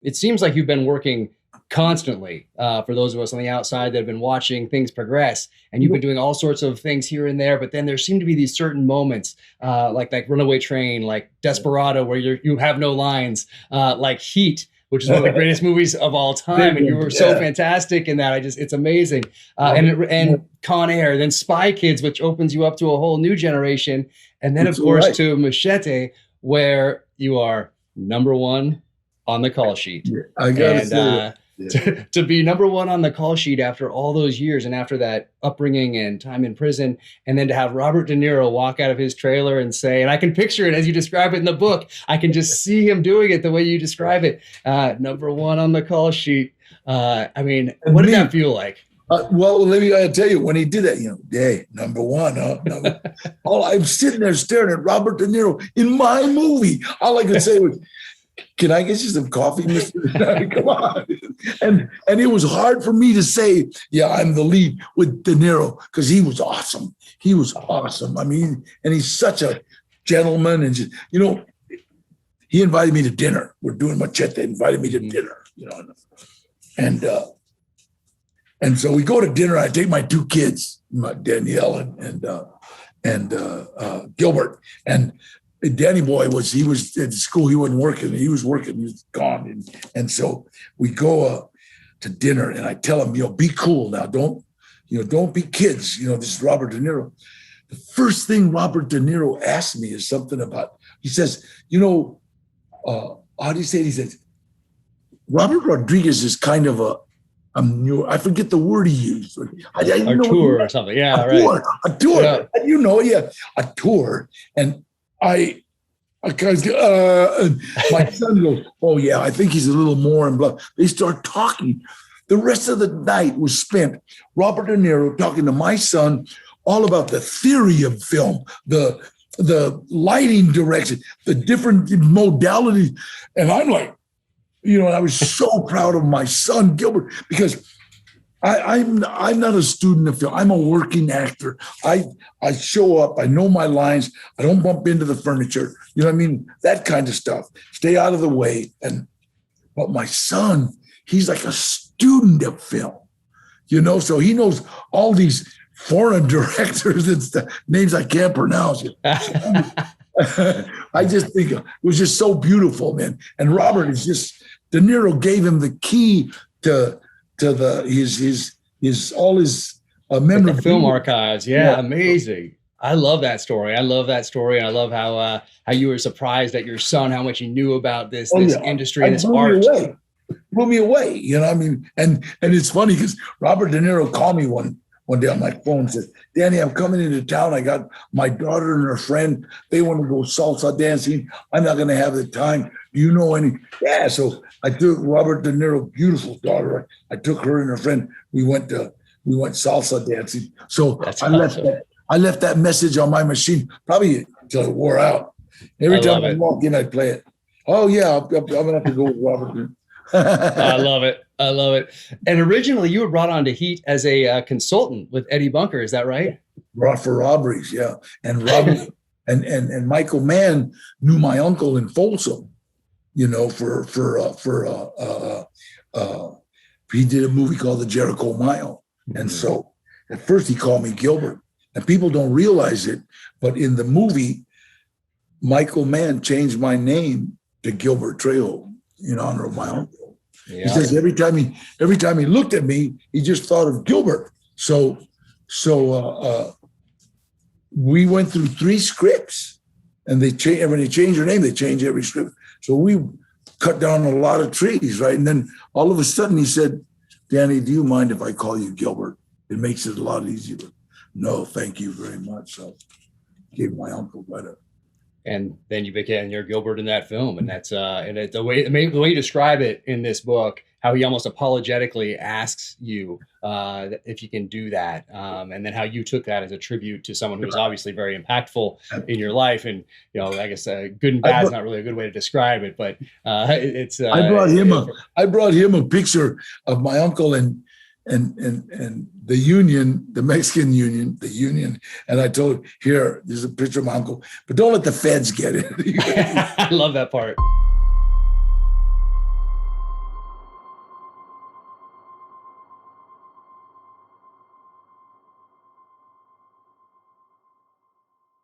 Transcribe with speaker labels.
Speaker 1: it seems like you've been working constantly, for those of us on the outside that have been watching things progress, and you've been doing all sorts of things here and there, but then there seem to be these certain moments, like Runaway Train, like Desperado, where you have no lines, like Heat, which is one of the greatest movies of all time, and you were so fantastic in that. It's amazing. And Con Air, then Spy Kids, which opens you up to a whole new generation, and then of course to Machete, where you are number one on the call sheet.
Speaker 2: I gotta say
Speaker 1: to be number one on the call sheet after all those years and after that upbringing and time in prison, and then to have Robert De Niro walk out of his trailer and say, and I can picture it as you describe it in the book, I can just see him doing it the way you describe it, number one on the call sheet. I mean, what did that feel like?
Speaker 2: Well, let me tell you, when he did that, hey, number one, I'm sitting there staring at Robert De Niro in my movie. All I could say was, can I get you some coffee, Mr. Come on. And it was hard for me to say, yeah, I'm the lead with De Niro, because he was awesome. He was awesome. I mean, and he's such a gentleman. And just, he invited me to dinner. We're doing Machete, invited me to dinner, And so we go to dinner. I take my two kids, Danielle and Gilbert. And Danny boy he was at school. He wasn't working. He was working. He was gone. And so we go to dinner, and I tell him, be cool now. Don't be kids. This is Robert De Niro. The first thing Robert De Niro asked me is something about, he says, how do you say it? He says, Robert Rodriguez is kind of I forget the word he used.
Speaker 1: Tour or something. Yeah,
Speaker 2: a tour. Yeah. A tour. And my son goes, oh yeah, I think he's a little more and blah. They start talking. The rest of the night was spent Robert De Niro talking to my son all about the theory of film, the lighting direction, the different modalities. And I'm like, I was so proud of my son, Gilbert, because I'm not a student of film. I'm a working actor. I show up. I know my lines. I don't bump into the furniture. You know what I mean? That kind of stuff. Stay out of the way. But my son, he's like a student of film, so he knows all these foreign directors and names I can't pronounce. I just think it was just so beautiful, man. And Robert is just, De Niro gave him the key to his all his memory,
Speaker 1: the film archives. Yeah, amazing. I love that story. And I love how you were surprised at your son, how much he knew about this industry and this art.
Speaker 2: Blew me away. I mean, and it's funny because Robert De Niro called me one day on my phone and said, Danny, I'm coming into town. I got my daughter and her friend. They want to go salsa dancing. I'm not going to have the time. Do you know any? Yeah. So I took Robert De Niro, beautiful daughter. I took her and her friend. We went salsa dancing. So I left that message on my machine probably until it wore out. Every time I walk in, I'd play it. Oh yeah, I'm gonna have to go with Robert.
Speaker 1: I love it. And originally, you were brought on to Heat as a consultant with Eddie Bunker. Is that right?
Speaker 2: Brought for robberies, yeah. And Robert and Michael Mann knew my uncle in Folsom. He did a movie called The Jericho Mile, and so at first he called me Gilbert, and people don't realize it, but in the movie, Michael Mann changed my name to Gilbert Trejo in honor of my uncle. Yeah. He says every time he looked at me, he just thought of Gilbert. So we went through 3 scripts, and when they change your name, they change every script. So we cut down a lot of trees, right? And then all of a sudden he said, Danny, do you mind if I call you Gilbert? It makes it a lot easier. No, thank you very much. So I gave my uncle credit.
Speaker 1: And then you're Gilbert in that film, and that's the way you describe it in this book, how he almost apologetically asks you if you can do that, and then how you took that as a tribute to someone who was obviously very impactful in your life. And I guess good and bad is not really a good way to describe it, but it's. I
Speaker 2: brought him a picture of my uncle and the union, the Mexican union, and I told him, here, there's a picture of my uncle, but don't let the feds get it.
Speaker 1: I love that part.